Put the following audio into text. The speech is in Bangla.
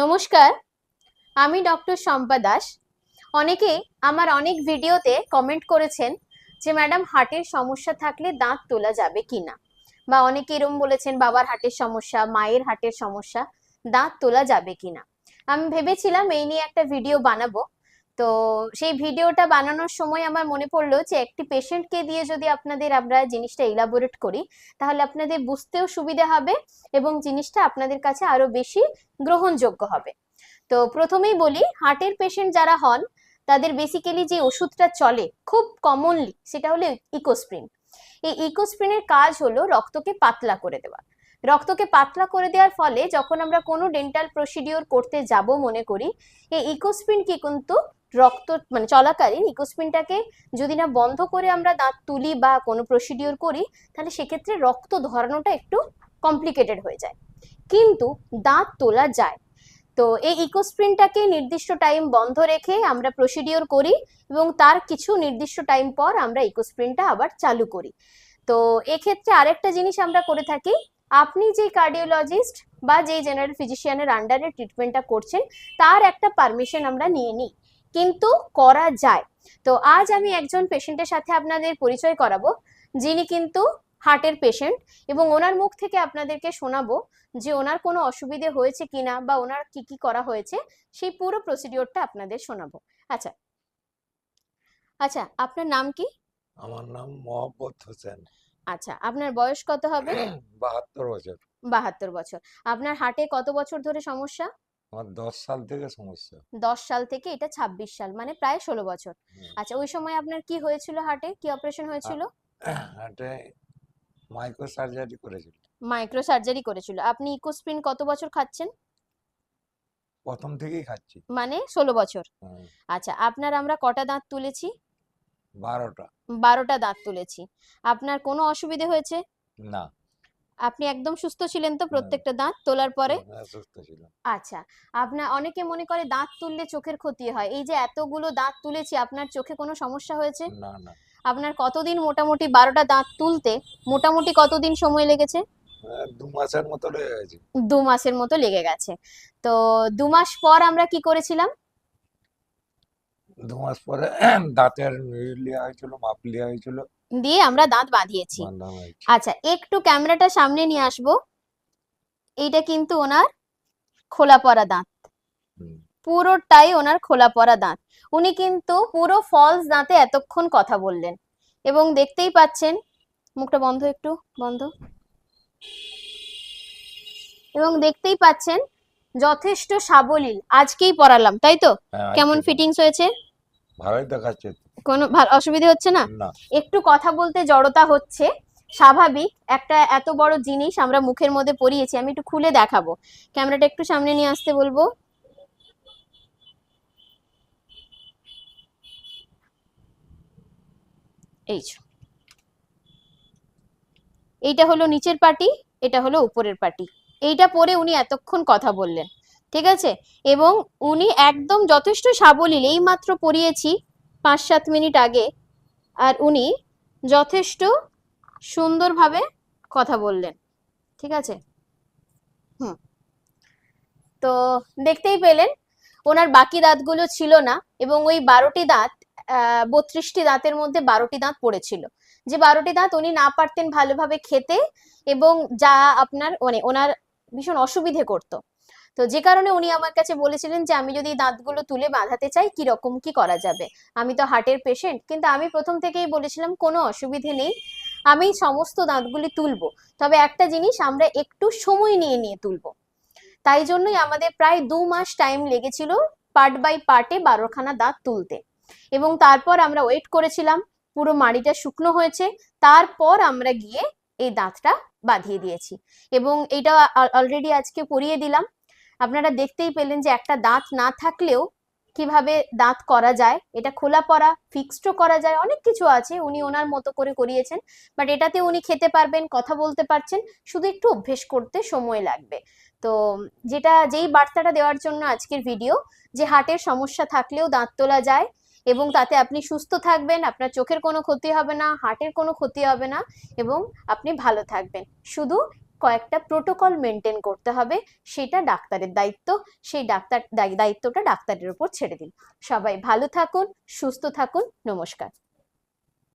নমস্কার, আমি ডক্টর শম্পা দাস। অনেকে আমার অনেক ভিডিওতে কমেন্ট করেছেন যে ম্যাডাম হার্টের সমস্যা থাকলে দাঁত তোলা যাবে কিনা, বা অনেকে এরকম বলেছেন বাবার হার্টের সমস্যা, মায়ের হার্টের সমস্যা, দাঁত তোলা যাবে কিনা। আমি ভেবেছিলাম এই নিয়ে একটা ভিডিও বানাবো। তো সেই ভিডিওটা বানানোর সময় আমার মনে পড়লো যে একটি পেশেন্টকে দিয়ে যদি আমরা জিনিসটা ইলাবোরেট করি, তাহলে আপনাদের বুঝতেও সুবিধা হবে এবং জিনিসটা আপনাদের কাছে আরো বেশি গ্রহণযোগ্য হবে। তো প্রথমেই বলি, হার্টের পেশেন্ট যারা হন তাদের বেসিক্যালি যে ওষুধটা চলে খুব কমনলি, সেটা হলো ইকোস্প্রিন। এই ইকোস্প্রিনের কাজ হলো রক্তকে পাতলা করে দেওয়া। রক্তকে পাতলা করে দেওয়ার ফলে যখন আমরা কোনো ডেন্টাল প্রসিডিওর করতে যাব মনে করি, এই ইকোস্প্রিন কি কিন্তু রক্ত মানে চলাকালীন ইকোস্প্রিনটাকে যদি না বন্ধ করে আমরা দাঁত তুলি বা কোনো প্রসিডিওর করি, তাহলে সেক্ষেত্রে রক্ত ধরানোটা একটু কমপ্লিকেটেড হয়ে যায়। কিন্তু দাঁত তোলা যায়। তো এই ইকোস্প্রিনটাকে নির্দিষ্ট টাইম বন্ধ রেখে আমরা প্রসিডিওর করি এবং তার কিছু নির্দিষ্ট টাইম পর আমরা ইকোস্প্রিনটা আবার চালু করি। তো এক্ষেত্রে আরেকটা জিনিস আমরা করে থাকি, আপনি যে কার্ডিওলজিস্ট বা যে জেনারেল ফিজিশিয়ানের আন্ডারে ট্রিটমেন্টটা করছেন তার একটা পারমিশন আমরা নিয়ে নিই, কিন্তু করা যায়। তো আজ আমি একজন পেশেন্টের সাথে আপনাদের পরিচয় করাবো, যিনি কিন্তু হার্টের পেশেন্ট, এবং ওনার মুখ থেকে আপনাদেরকে শোনাবো যে ওনার কোনো অসুবিধে হয়েছে কিনা বা ওনার কি কি করা হয়েছে, সেই পুরো প্রসিডিওরটা আপনাদের শোনাবো। আচ্ছা আচ্ছা, আপনার নাম কি? আমার নাম মোহাম্মদ হোসেন। আচ্ছা, আপনার বয়স কত হবে? 72 বছর। 72 বছর। আপনার হার্টে কত বছর ধরে সমস্যা? আমার 10 সাল থেকে সমস্যা। 10 সাল থেকে এটা 26 সাল, মানে প্রায় 16 বছর। আচ্ছা, ওই সময় আপনার কি হয়েছিল? হার্টে কি অপারেশন হয়েছিল? হার্টে মাইক্রো সার্জারি করেছিল। মাইক্রো সার্জারি করেছিল। আপনি ইকোস্প্রিন কত বছর খাচ্ছেন? প্রথম থেকেই খাচ্ছি। মানে 16 বছর। হুম, আচ্ছা, আপনার আমরা কটা দাঁত তুলেছি? 12টা। 12টা দাঁত তুলেছি। আপনার কোনো অসুবিধে হয়েছে? না। আপনি একদম সুস্থ ছিলেন তো হুম, প্রত্যেকটা দাঁত তোলার পরে? সুস্থ ছিল। আচ্ছা, অনেকে মনে করে দাঁত তুললে চোখের ক্ষতি হয়। এই যে এতগুলো দাঁত তুলেছি, আপনার চোখে কোনো সমস্যা হয়েছে? না না। আপনার কতদিন মোটামুটি 12টা দাঁত তুলতে মোটামুটি কতদিন সময় লেগেছে? 2 মাসের মতো লেগে গেছে। 2 মাসের মতো লেগে গেছে। তো 2 মাস পর আমরা কি করেছিলাম? 2 মাস পরে দাঁতের লিয়া হয়েছিল, মাপ লিয়া হয়েছিল, দিয়ে আমরা দাঁত বাঁধিয়েছি। বাঁধানো হয়েছে। আচ্ছা, একটু ক্যামেরাটা সামনে নিয়ে আসবো। এইটা কিন্তু ওনার খোলা পড়া দাঁত, হুম, পুরোটাই ওনার খোলা পড়া দাঁত। উনি কিন্তু পুরো ফলস দাঁতে এতক্ষণ কথা বললেন, এবং দেখতেই পাচ্ছেন মুখটা বন্ধ, একটু বন্ধ, এবং দেখতেই পাচ্ছেন যথেষ্ট সাবলীল। আজকেই পড়ালাম তাই তো? হ্যাঁ, কেমন ফিটিংস হয়েছে? ভালোই দেখাচ্ছে তো। কোনো অসুবিধা হচ্ছে না? না। একটু কথা বলতে জড়তা হচ্ছে, স্বাভাবিক। একটা এত বড় জিনিস আমরা মুখের মধ্যে পরিয়েছি, আমি একটু খুলে দেখাবো। ক্যামেরাটা একটু সামনে নিয়ে আসতে বলবো। এই যে, এইটা হলো নিচের পাটি, এটা হলো উপরের পাটি। এইটা পরে উনি এতক্ষণ কথা বললেন, ঠিক আছে? এবং উনি একদম যথেষ্ট সাবলীল, এই মাত্র পরিয়েছি 5-7 মিনিট আগে, আর উনি যথেষ্ট সুন্দরভাবে কথা বললেন, ঠিক আছে? হুম। তো দেখতেই পেলেন ওনার বাকি দাঁতগুলো ছিল না, এবং ওই 12টি দাঁত, 32টি দাঁতের মধ্যে 12টি দাঁত পড়েছিল। যে 12টি দাঁত উনি না পারতেন ভালোভাবে খেতে, এবং যা আপনার মানে ওনার ভীষণ অসুবিধে করতো। তো যে কারণে উনি আমার কাছে বলেছিলেন যে আমি যদি দাঁতগুলো তুলে বাঁধাতে চাই, কি রকম কি করা যাবে। আমি তো হার্টের পেশেন্ট, কিন্তু আমি প্রথম থেকেই বলেছিলাম কোনো অসুবিধে নেই, আমি সমস্ত দাঁতগুলি তুলবো, তবে একটা জিনিস আমরা একটু সময় নিয়ে নিয়ে তুলবো। তাই জন্যই আমাদের প্রায় 2 মাস টাইম লেগেছিল পার্ট বাই পার্টে 12খানা দাঁত তুলতে, এবং তারপর আমরা ওয়েট করেছিলাম পুরো মাড়িটা শুকনো হয়েছে, তারপর আমরা গিয়ে এই দাঁতটা বাঁধিয়ে দিয়েছি, এবং এটা অলরেডি আজকে পরিয়ে দিলাম। আপনারা দেখতেই পেলেন যে একটা দাঁত না থাকলেও কিভাবে দাঁত করা যায়, এটা খোলা পড়া, ফিক্সডও করা যায়, অনেক কিছু আছে, উনি ওনার মতো করে করিয়েছেন। বাট এটাতে উনি খেতে পারবেন, কথা বলতে পারছেন, শুধু একটু অভ্যেস করতে সময় লাগবে। তো যেই বার্তাটা দেওয়ার জন্য আজকের ভিডিও, যে হার্টের সমস্যা থাকলেও দাঁত তোলা যায়, এবং তাতে আপনি সুস্থ থাকবেন, আপনার চোখের কোনো ক্ষতি হবে না, হার্টের কোনো ক্ষতি হবে না, এবং আপনি ভালো থাকবেন। শুধু কয়েকটা প্রোটোকল মেনটেন করতে হবে, সেটা ডাক্তারের দায়িত্ব। সেই দায়িত্বটা ডাক্তারের উপর ছেড়ে দিন। সবাই ভালো থাকুন, সুস্থ থাকুন, নমস্কার।